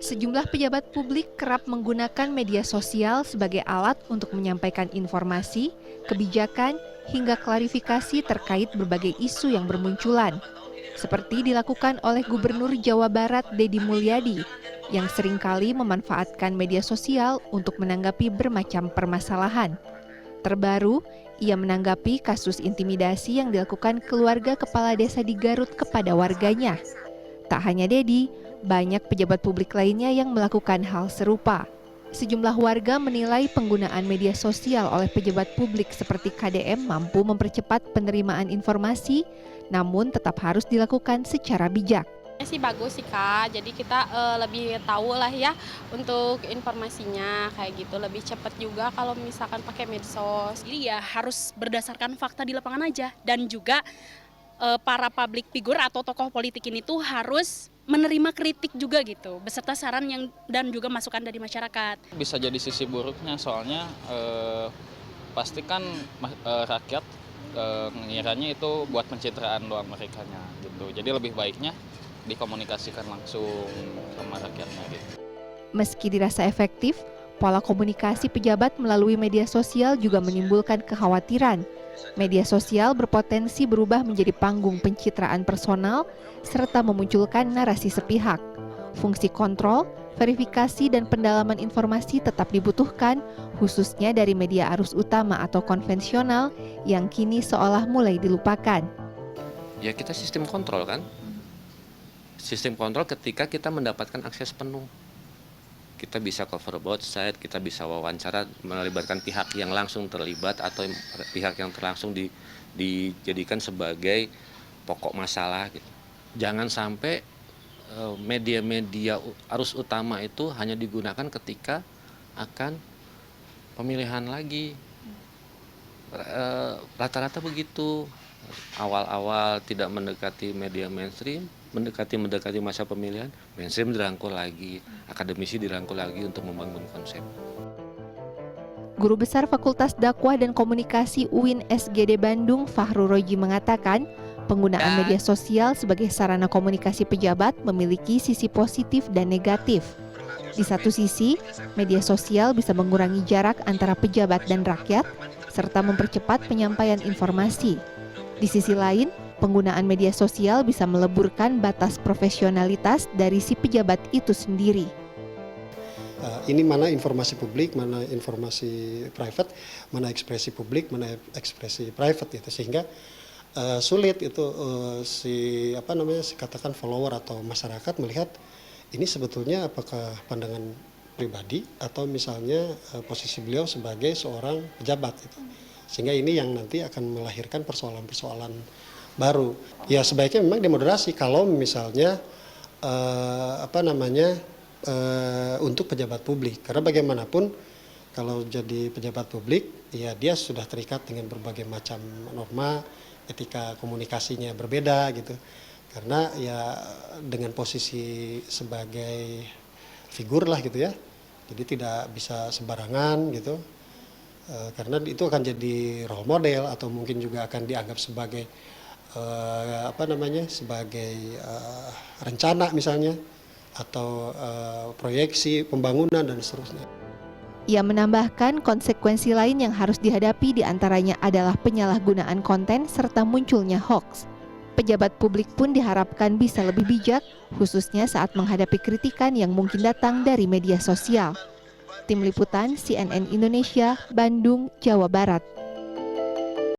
Sejumlah pejabat publik kerap menggunakan media sosial sebagai alat untuk menyampaikan informasi, kebijakan, hingga klarifikasi terkait berbagai isu yang bermunculan. Seperti dilakukan oleh Gubernur Jawa Barat Deddy Mulyadi, yang seringkali memanfaatkan media sosial untuk menanggapi bermacam permasalahan. Terbaru, ia menanggapi kasus intimidasi yang dilakukan keluarga kepala desa di Garut kepada warganya. Tak hanya Deddy, banyak pejabat publik lainnya yang melakukan hal serupa. Sejumlah warga menilai penggunaan media sosial oleh pejabat publik seperti KDM mampu mempercepat penerimaan informasi, namun tetap harus dilakukan secara bijak. Sih bagus sih Kak, jadi kita lebih tahu lah ya untuk informasinya kayak gitu, lebih cepat juga kalau misalkan pakai medsos. Jadi ya harus berdasarkan fakta di lapangan aja, dan juga para public figure atau tokoh politik ini tuh harus menerima kritik juga gitu, beserta saran yang dan juga masukan dari masyarakat. Bisa jadi sisi buruknya soalnya pasti kan rakyat ngiranya itu buat pencitraan doang merekanya gitu. Jadi lebih baiknya dikomunikasikan langsung sama rakyatnya gitu. Meski dirasa efektif, pola komunikasi pejabat melalui media sosial juga menimbulkan kekhawatiran. Media sosial berpotensi berubah menjadi panggung pencitraan personal serta memunculkan narasi sepihak. Fungsi kontrol, verifikasi, dan pendalaman informasi tetap dibutuhkan, khususnya dari media arus utama atau konvensional yang kini seolah mulai dilupakan. Ya kita sistem kontrol kan. Sistem kontrol ketika kita mendapatkan akses penuh. Kita bisa cover both side, kita bisa wawancara melibatkan pihak yang langsung terlibat atau pihak yang langsung dijadikan sebagai pokok masalah gitu. Jangan sampai media-media arus utama itu hanya digunakan ketika akan pemilihan lagi. Rata-rata begitu. Awal-awal tidak mendekati media mainstream, mendekati masa pemilihan, mainstream dirangkul lagi, akademisi dirangkul lagi untuk membangun konsep. Guru Besar Fakultas Dakwah dan Komunikasi UIN SGD Bandung, Fahru Roji mengatakan, penggunaan media sosial sebagai sarana komunikasi pejabat memiliki sisi positif dan negatif. Di satu sisi, media sosial bisa mengurangi jarak antara pejabat dan rakyat, serta mempercepat penyampaian informasi. Di sisi lain, penggunaan media sosial bisa meleburkan batas profesionalitas dari si pejabat itu sendiri. Ini mana informasi publik, mana informasi private, mana ekspresi publik, mana ekspresi private gitu, sehingga sulit itu katakan follower atau masyarakat melihat ini sebetulnya apakah pandangan pribadi atau misalnya posisi beliau sebagai seorang pejabat gitu. Sehingga ini yang nanti akan melahirkan persoalan-persoalan baru. Ya sebaiknya memang demoderasi kalau misalnya untuk pejabat publik. Karena bagaimanapun kalau jadi pejabat publik, ya dia sudah terikat dengan berbagai macam norma, etika komunikasinya berbeda gitu. Karena ya dengan posisi sebagai figur lah gitu ya. Jadi tidak bisa sembarangan gitu. Karena itu akan jadi role model atau mungkin juga akan dianggap sebagai sebagai rencana misalnya atau proyeksi pembangunan dan seterusnya. Ia menambahkan konsekuensi lain yang harus dihadapi diantaranya adalah penyalahgunaan konten serta munculnya hoax. Pejabat publik pun diharapkan bisa lebih bijak, khususnya saat menghadapi kritikan yang mungkin datang dari media sosial. Tim Liputan CNN Indonesia, Bandung, Jawa Barat.